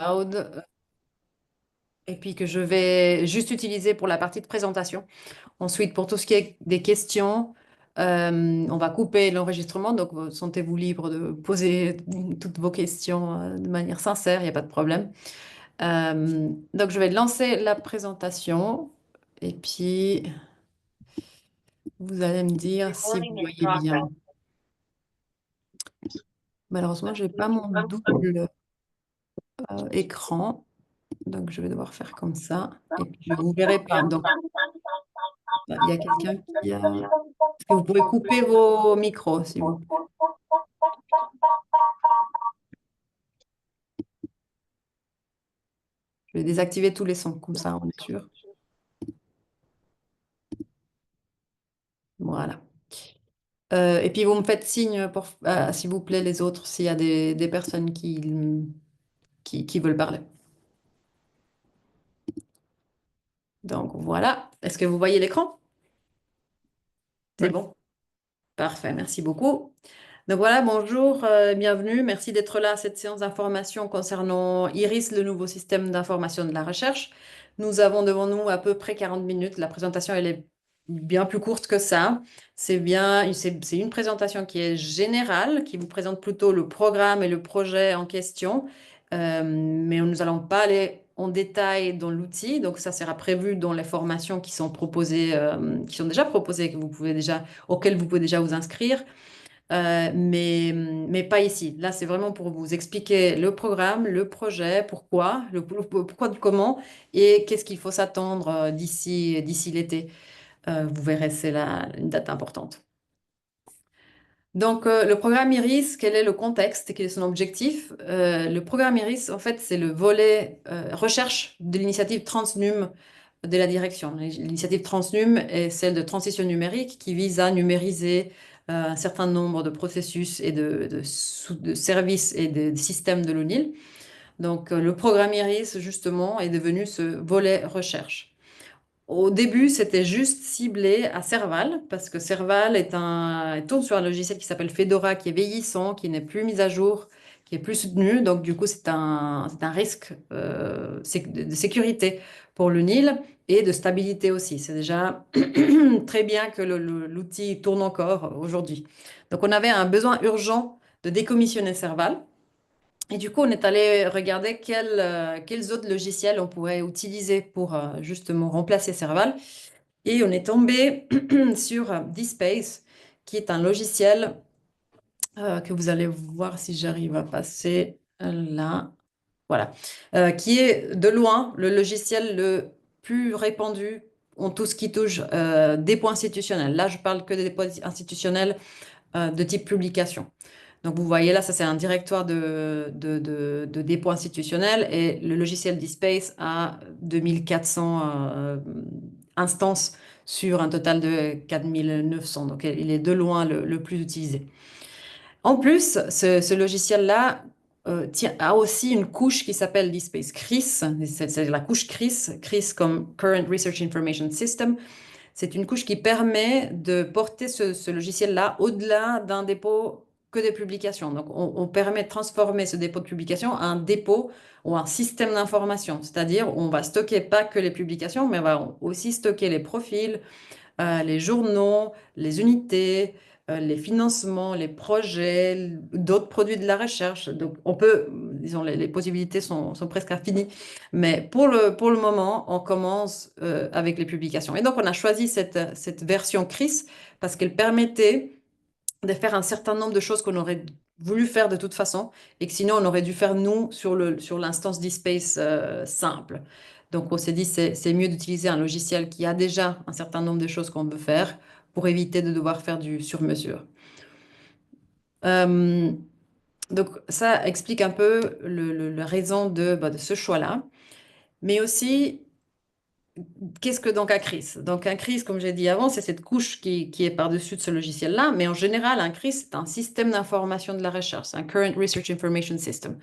cloud et puis que je vais juste utiliser pour la partie de présentation. Ensuite, pour tout ce qui est des questions, on va couper l'enregistrement, donc sentez-vous libre de poser toutes vos questions de manière sincère, il n'y a pas de problème. Donc, je vais lancer la présentation et puis vous allez me dire si vous Recording in voyez bien. progress. Malheureusement, je n'ai pas mon double écran, donc je vais devoir faire comme ça et puis je vous verrai pas. Donc, il y a quelqu'un qui a... Est-ce que vous pouvez couper vos micros, s'il vous plaît? Je vais désactiver tous les sons, comme ça, on est sûr. Voilà. Et puis, vous me faites signe, pour, s'il vous plaît, les autres, s'il y a des personnes qui veulent parler. Donc, voilà. Est-ce que vous voyez l'écran? C'est Oui. bon. Parfait, merci beaucoup. Donc voilà, bonjour, bienvenue. Merci d'être là à cette séance d'information concernant IRIS, le nouveau système d'information de la recherche. Nous avons devant nous à peu près 40 minutes. La présentation, elle est bien plus courte que ça. C'est une présentation qui est générale, qui vous présente plutôt le programme et le projet en question. Mais nous n'allons pas aller en détail dans l'outil. Donc ça sera prévu dans les formations qui sont proposées, qui sont déjà proposées, auxquelles vous pouvez déjà vous inscrire. Mais pas ici. Là, c'est vraiment pour vous expliquer le programme, le projet, pourquoi du comment et qu'est-ce qu'il faut s'attendre d'ici l'été. Vous verrez, c'est là une date importante. Donc, le programme IRIS, quel est le contexte et quel est son objectif? Le programme IRIS, en fait, c'est le volet recherche de l'initiative Transnum de la direction. L'initiative Transnum est celle de transition numérique qui vise à numériser un certain nombre de processus et de services et de systèmes de l'UNIL. Donc, le programme IRIS, justement, est devenu ce volet recherche. Au début, c'était juste ciblé à Serval, parce que Serval tourne sur un logiciel qui s'appelle Fedora, qui est vieillissant, qui n'est plus mis à jour, qui est plus soutenu. Donc, du coup, c'est un risque de sécurité pour le Nil et de stabilité aussi. C'est déjà très bien que l'outil tourne encore aujourd'hui. Donc, on avait un besoin urgent de décommissionner Serval. Et du coup, on est allé regarder quels autres logiciels on pourrait utiliser pour justement remplacer Serval. Et on est tombé sur DSpace, qui est un logiciel que vous allez voir si j'arrive à passer là. Voilà. Qui est de loin le logiciel le plus répandu en tout ce qui touche dépôts institutionnels. Là, je parle que des dépôts institutionnels de type publication. Donc, vous voyez là, ça c'est un directoire de dépôt institutionnel et le logiciel DSpace a 2400 instances sur un total de 4900. Donc, il est de loin le plus utilisé. En plus, ce logiciel-là a aussi une couche qui s'appelle DSpace CRIS. C'est la couche CRIS, CRIS comme Current Research Information System. C'est une couche qui permet de porter ce logiciel-là au-delà d'un dépôt que des publications. Donc, on permet de transformer ce dépôt de publication en un dépôt ou un système d'information. C'est-à-dire, on va stocker pas que les publications, mais on va aussi stocker les profils, les journaux, les unités, les financements, les projets, d'autres produits de la recherche. Donc, disons, les possibilités sont presque infinies. Mais pour le moment, on commence avec les publications. Et donc, on a choisi cette version CRIS parce qu'elle permettait de faire un certain nombre de choses qu'on aurait voulu faire de toute façon et que sinon on aurait dû faire nous sur l'instance d'eSpace simple. Donc on s'est dit c'est mieux d'utiliser un logiciel qui a déjà un certain nombre de choses qu'on veut faire pour éviter de devoir faire du sur-mesure. Euh, donc ça explique un peu la raison de ce choix-là. Mais aussi, qu'est-ce que donc un CRIS? Donc un CRIS, comme j'ai dit avant, c'est cette couche qui est par-dessus de ce logiciel-là, mais en général, un CRIS, c'est un système d'information de la recherche, c'est un Current Research Information System.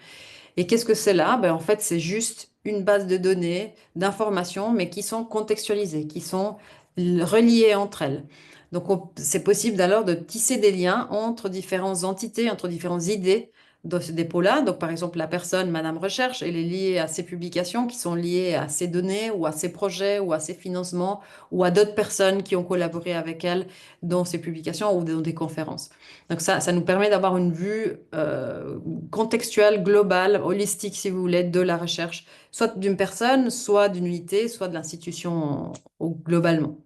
Et qu'est-ce que c'est là? Ben, en fait, c'est juste une base de données, d'informations, mais qui sont contextualisées, qui sont reliées entre elles. Donc c'est possible alors de tisser des liens entre différentes entités, entre différentes idées dans ce dépôt-là. Donc, par exemple, la personne, Madame Recherche, elle est liée à ses publications qui sont liées à ses données ou à ses projets ou à ses financements ou à d'autres personnes qui ont collaboré avec elle dans ses publications ou dans des conférences. Donc, ça nous permet d'avoir une vue contextuelle, globale, holistique, si vous voulez, de la recherche, soit d'une personne, soit d'une unité, soit de l'institution globalement.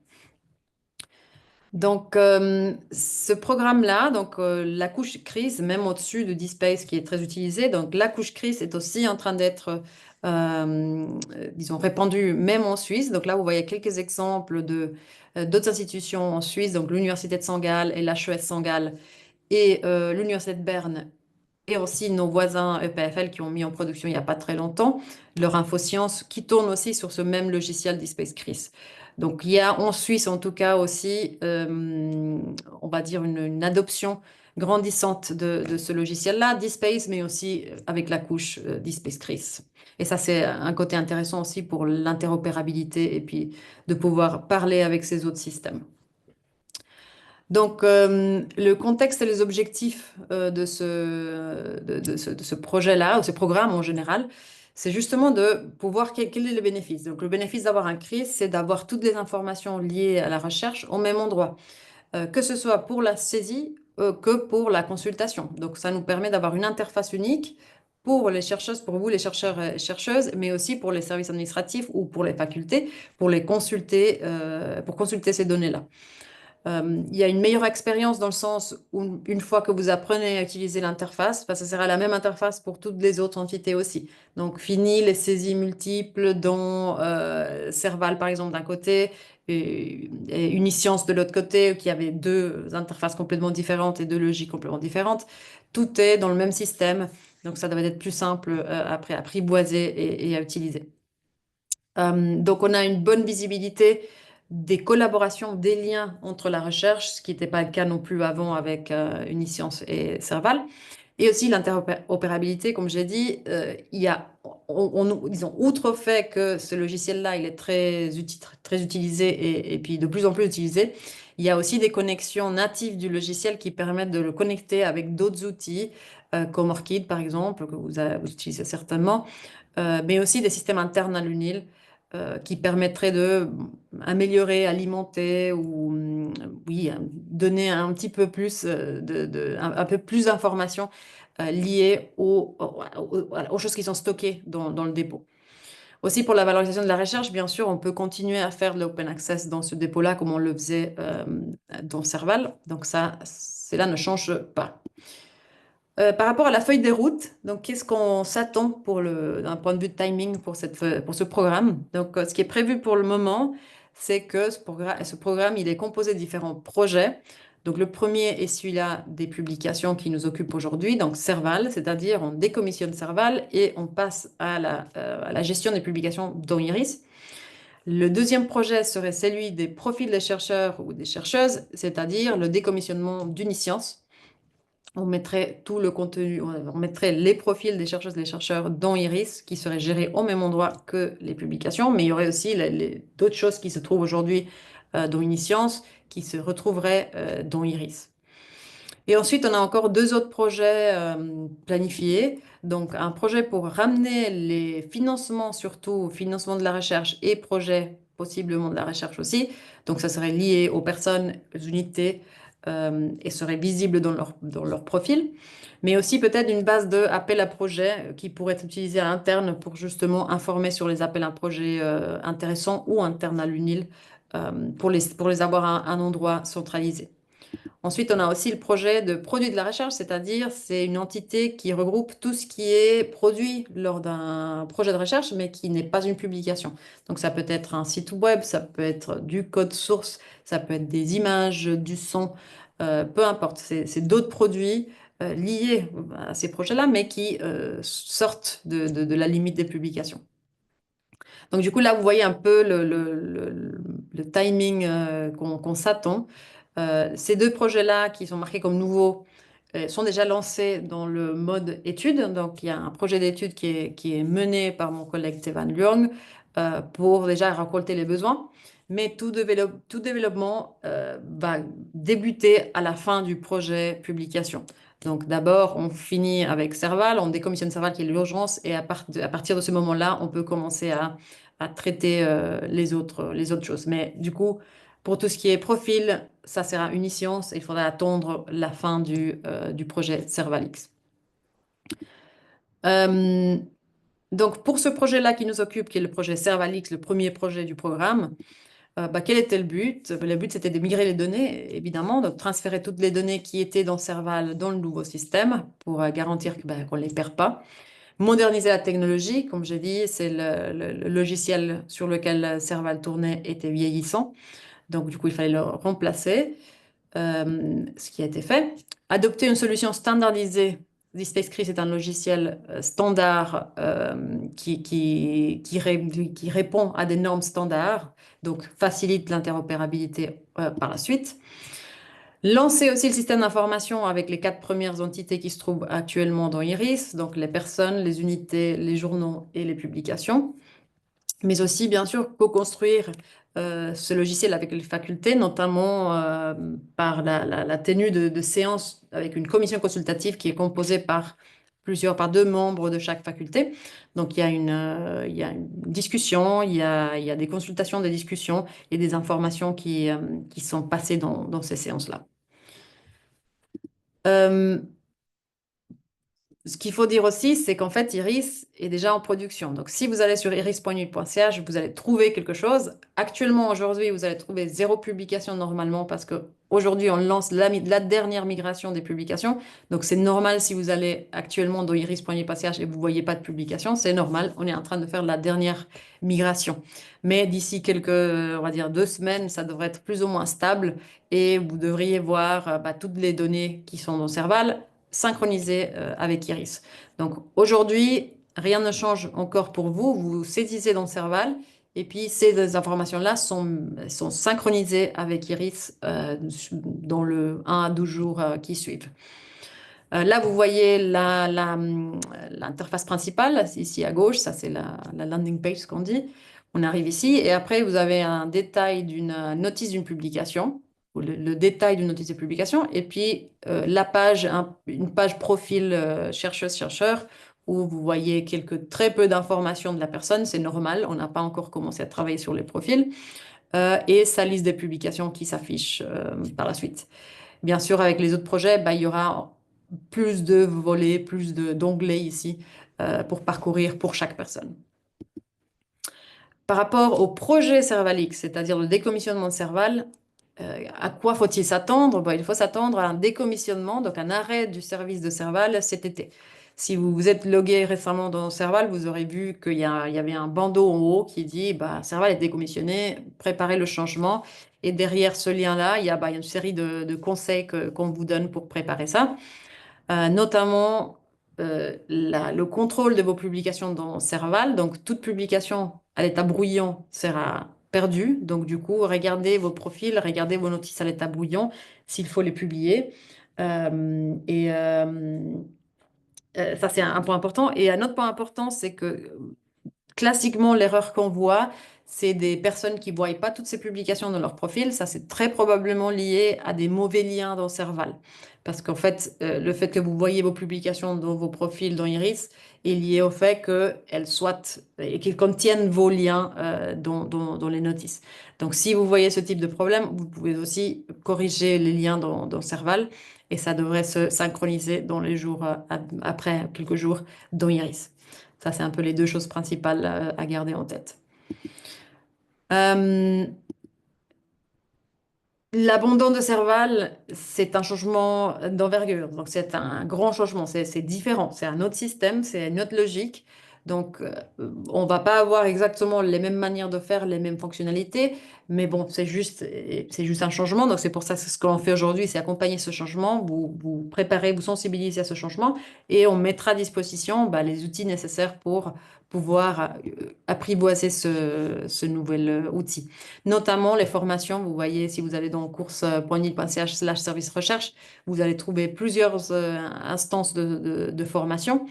Donc, ce programme-là, donc la couche crise, même au-dessus de DSpace qui est très utilisé, donc la couche crise est aussi en train d'être, disons, répandue même en Suisse. Donc là, vous voyez quelques exemples de d'autres institutions en Suisse, donc l'Université de St-Gall et l'HES St-Gall et l'Université de Berne et aussi nos voisins EPFL qui ont mis en production il n'y a pas très longtemps leur InfoScience qui tourne aussi sur ce même logiciel d'eSpace Chris. Donc il y a en Suisse en tout cas aussi, on va dire, une adoption grandissante de ce logiciel-là, d'eSpace, mais aussi avec la couche d'eSpace Chris. Et ça, c'est un côté intéressant aussi pour l'interopérabilité et puis de pouvoir parler avec ces autres systèmes. Donc, le contexte et les objectifs de ce projet-là, ou ce programme en général, c'est justement de pouvoir, quel est le bénéfice? Donc, le bénéfice d'avoir un CRIS, c'est d'avoir toutes les informations liées à la recherche au même endroit, que ce soit pour la saisie que pour la consultation. Donc, ça nous permet d'avoir une interface unique pour les chercheuses, pour vous, les chercheurs et chercheuses, mais aussi pour les services administratifs ou pour les facultés, pour consulter ces données-là. Il y a une meilleure expérience dans le sens où une fois que vous apprenez à utiliser l'interface, ça sera la même interface pour toutes les autres entités aussi. Donc, fini les saisies multiples dont Serval, par exemple, d'un côté et Uniscience de l'autre côté, qui avait deux interfaces complètement différentes et deux logiques complètement différentes. Tout est dans le même système. Donc, ça devrait être plus simple après à apprivoiser et à utiliser. Donc, on a une bonne visibilité des collaborations, des liens entre la recherche, ce qui n'était pas le cas non plus avant avec Uniscience et Serval. Et aussi l'interopérabilité, comme j'ai dit, il y a, disons, outre le fait que ce logiciel-là, il est très utilisé et puis de plus en plus utilisé, il y a aussi des connexions natives du logiciel qui permettent de le connecter avec d'autres outils, comme Orchid, par exemple, que vous utilisez certainement, mais aussi des systèmes internes à l'UNIL qui permettraient de améliorer, alimenter ou oui, donner un petit peu plus un peu plus d'informations liées aux choses qui sont stockées dans le dépôt. Aussi pour la valorisation de la recherche, bien sûr, on peut continuer à faire de l'open access dans ce dépôt-là comme on le faisait dans Serval. Donc ça, cela ne change pas. Par rapport à la feuille de route, donc qu'est-ce qu'on s'attend d'un point de vue de timing pour pour ce programme? Donc, ce qui est prévu pour le moment, c'est que ce programme, il est composé de différents projets. Donc, le premier est celui-là des publications qui nous occupent aujourd'hui, donc Serval, c'est-à-dire on décommissionne Serval et on passe à la gestion des publications dans Iris. Le deuxième projet serait celui des profils des chercheurs ou des chercheuses, c'est-à-dire le décommissionnement d'Uniscience. On mettrait tout le contenu, on mettrait les profils des chercheuses et des chercheurs dans Iris, qui seraient gérés au même endroit que les publications, mais il y aurait aussi d'autres choses qui se trouvent aujourd'hui dans Uniscience, qui se retrouveraient dans Iris. Et ensuite, on a encore deux autres projets planifiés. Donc, un projet pour ramener les financements, surtout financement de la recherche et projets possiblement de la recherche aussi. Donc, ça serait lié aux personnes, aux unités et serait visible dans leur profil. Mais aussi peut-être une base de appels à projets qui pourrait être utilisée à l'interne pour justement informer sur les appels à projets intéressants ou internes à l'UNIL pour les avoir à un endroit centralisé. Ensuite, on a aussi le projet de produit de la recherche, c'est-à-dire c'est une entité qui regroupe tout ce qui est produit lors d'un projet de recherche, mais qui n'est pas une publication. Donc ça peut être un site web, ça peut être du code source, ça peut être des images, du son, peu importe. C'est d'autres produits liés à ces projets-là, mais qui sortent de la limite des publications. Donc du coup, là, vous voyez un peu le timing qu'on s'attend. Ces deux projets-là, qui sont marqués comme nouveaux, sont déjà lancés dans le mode étude. Donc, il y a un projet d'étude qui est mené par mon collègue Tevan Luong pour déjà récolter les besoins. Mais tout développement va débuter à la fin du projet publication. Donc d'abord, on finit avec Serval, on décommissionne Serval qui est l'urgence, et à partir de ce moment-là, on peut commencer à traiter les autres choses. Mais du coup, pour tout ce qui est profil, ça sera une science et il faudra attendre la fin du projet Servalix. Euh, donc pour ce projet-là qui nous occupe, qui est le projet Servalix, le premier projet du programme, quel était le but? Le but, c'était de migrer les données, évidemment, donc transférer toutes les données qui étaient dans Serval dans le nouveau système pour garantir qu'on ne les perd pas. Moderniser la technologie, comme j'ai dit, c'est le logiciel sur lequel Serval tournait était vieillissant, donc du coup, il fallait le remplacer, ce qui a été fait. Adopter une solution standardisée. DSpaceCRIS est un logiciel standard qui répond à des normes standards, donc facilite l'interopérabilité par la suite. Lancer aussi le système d'information avec les 4 premières entités qui se trouvent actuellement dans Iris, donc les personnes, les unités, les journaux et les publications. Mais aussi, bien sûr, co-construire ce logiciel avec les facultés, notamment par la tenue de séances avec une commission consultative qui est composée par 2 membres de chaque faculté. Donc, il y a une discussion, il y a des consultations, des discussions et des informations qui sont passées dans ces séances-là. Euh, Ce qu'il faut dire aussi, c'est qu'en fait, Iris est déjà en production. Donc, si vous allez sur iris.nuit.ch, vous allez trouver quelque chose. Actuellement, aujourd'hui, vous allez trouver 0 publication normalement parce que aujourd'hui, on lance la dernière migration des publications. Donc, c'est normal si vous allez actuellement dans iris.nuit.ch et vous ne voyez pas de publication. C'est normal. On est en train de faire la dernière migration. Mais d'ici on va dire 2 semaines, ça devrait être plus ou moins stable et vous devriez voir toutes les données qui sont dans Serval synchronisé avec Iris. Donc aujourd'hui, rien ne change encore pour vous. Vous saisissez dans Serval et puis ces informations-là sont synchronisées avec Iris dans le 1 à 12 jours qui suivent. Là, vous voyez l'interface principale, ici à gauche, ça c'est la landing page, ce qu'on dit. On arrive ici et après, vous avez un détail d'une notice d'une publication, ou le détail d'une notice de publication, et puis la page, une page profil chercheuse-chercheur, où vous voyez très peu d'informations de la personne, c'est normal, on n'a pas encore commencé à travailler sur les profils, et sa liste des publications qui s'affiche par la suite. Bien sûr, avec les autres projets, il y aura plus de volets, d'onglets ici pour parcourir pour chaque personne. Par rapport au projet Servalix, c'est-à-dire le décommissionnement de Serval, à quoi faut-il s'attendre? Il faut s'attendre à un décommissionnement, donc un arrêt du service de Serval cet été. Si vous vous êtes logué récemment dans Serval, vous aurez vu qu'il y avait un bandeau en haut qui dit Serval est décommissionné, préparez le changement. Et derrière ce lien-là, il y a une série de conseils qu'on vous donne pour préparer ça. Notamment le contrôle de vos publications dans Serval. Donc, toute publication à l'état brouillon sera perdue. Donc, du coup, regardez vos profils, regardez vos notices à l'état brouillon s'il faut les publier. Ça, c'est un point important. Et un autre point important, c'est que classiquement, l'erreur qu'on voit, c'est des personnes qui ne voient pas toutes ces publications dans leur profil. Ça, c'est très probablement lié à des mauvais liens dans Serval. Parce qu'en fait, le fait que vous voyez vos publications dans vos profils dans Iris est lié au fait qu'elles soient et qu'elles contiennent vos liens dans les notices. Donc, si vous voyez ce type de problème, vous pouvez aussi corriger les liens dans Serval et ça devrait se synchroniser dans les jours après quelques jours dans Iris. Ça, c'est un peu les 2 choses principales à garder en tête. Euh, L'abandon de Serval, c'est un changement d'envergure. Donc, c'est un grand changement. C'est différent. C'est un autre système, c'est une autre logique. Donc, on ne va pas avoir exactement les mêmes manières de faire, les mêmes fonctionnalités. Mais bon, c'est juste un changement. Donc, c'est pour ça que ce qu'on fait aujourd'hui, c'est accompagner ce changement, vous préparer, vous sensibiliser à ce changement. Et on mettra à disposition les outils nécessaires pour pouvoir apprivoiser ce nouvel outil. Notamment les formations, vous voyez, si vous allez dans course.nil.ch/service recherche, vous allez trouver plusieurs instances de formation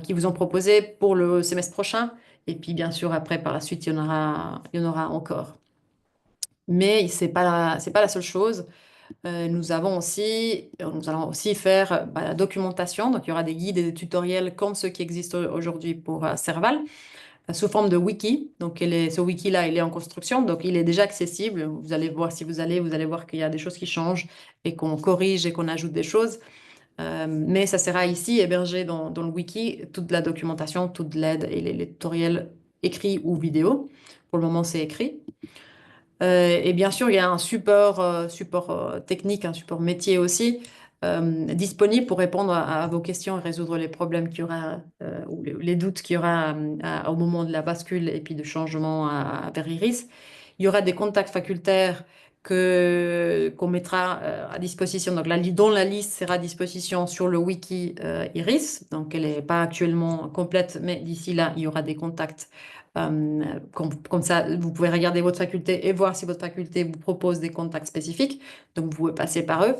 qui vous ont proposé pour le semestre prochain. Et puis, bien sûr, après, par la suite, il y en aura encore. Mais c'est pas la seule chose. Nous allons aussi faire la documentation. Donc, il y aura des guides et des tutoriels comme ceux qui existent aujourd'hui pour Serval, sous forme de wiki. Donc, ce wiki-là, il est en construction. Donc, il est déjà accessible. Vous allez voir, si vous allez voir qu'il y a des choses qui changent et qu'on corrige et qu'on ajoute des choses. Mais ça sera ici hébergé dans le wiki, toute la documentation, toute l'aide et les tutoriels écrits ou vidéo. Pour le moment, c'est écrit. Et bien sûr, il y a un support technique, un support métier aussi, disponible pour répondre à vos questions et résoudre les problèmes qu'il y aura ou les doutes qu'il y aura au moment de la bascule et puis de changement vers Iris. Il y aura des contacts facultaires qu'on mettra à disposition, donc dont la liste sera à disposition sur le wiki Iris. Donc, elle n'est pas actuellement complète, mais d'ici là, il y aura des contacts comme ça, vous pouvez regarder votre faculté et voir si votre faculté vous propose des contacts spécifiques. Donc, vous pouvez passer par eux.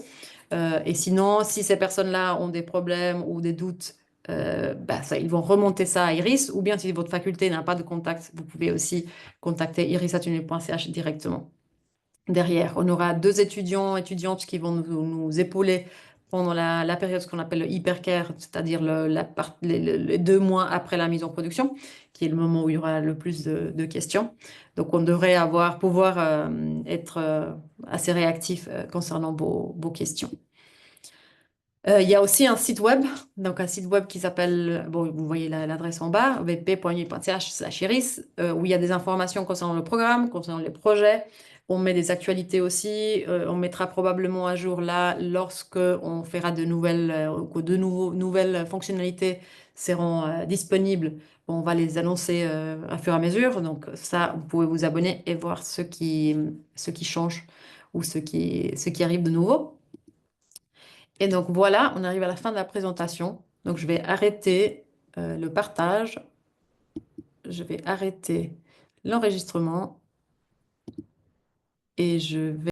Et sinon, si ces personnes-là ont des problèmes ou des doutes, ils vont remonter ça à Iris. Ou bien, si votre faculté n'a pas de contact, vous pouvez aussi contacter iris@unip.ch directement. Derrière, on aura deux étudiantes qui vont nous épauler pendant la période, ce qu'on appelle le hypercare, c'est-à-dire les 2 mois après la mise en production, qui est le moment où il y aura le plus de questions. Donc, on devrait pouvoir être assez réactif concernant vos questions. Il y a aussi un site web, donc un site web qui s'appelle, bon, vous voyez l'adresse en bas, vp.uni.ch/iris, où il y a des informations concernant le programme, concernant les projets. On met des actualités aussi. On mettra probablement à jour là lorsque on fera nouvelles fonctionnalités seront disponibles. On va les annoncer à fur et à mesure. Donc ça, vous pouvez vous abonner et voir ce qui change ou ce qui arrive de nouveau. Et donc voilà, on arrive à la fin de la présentation. Donc je vais arrêter le partage. Je vais arrêter l'enregistrement et je vais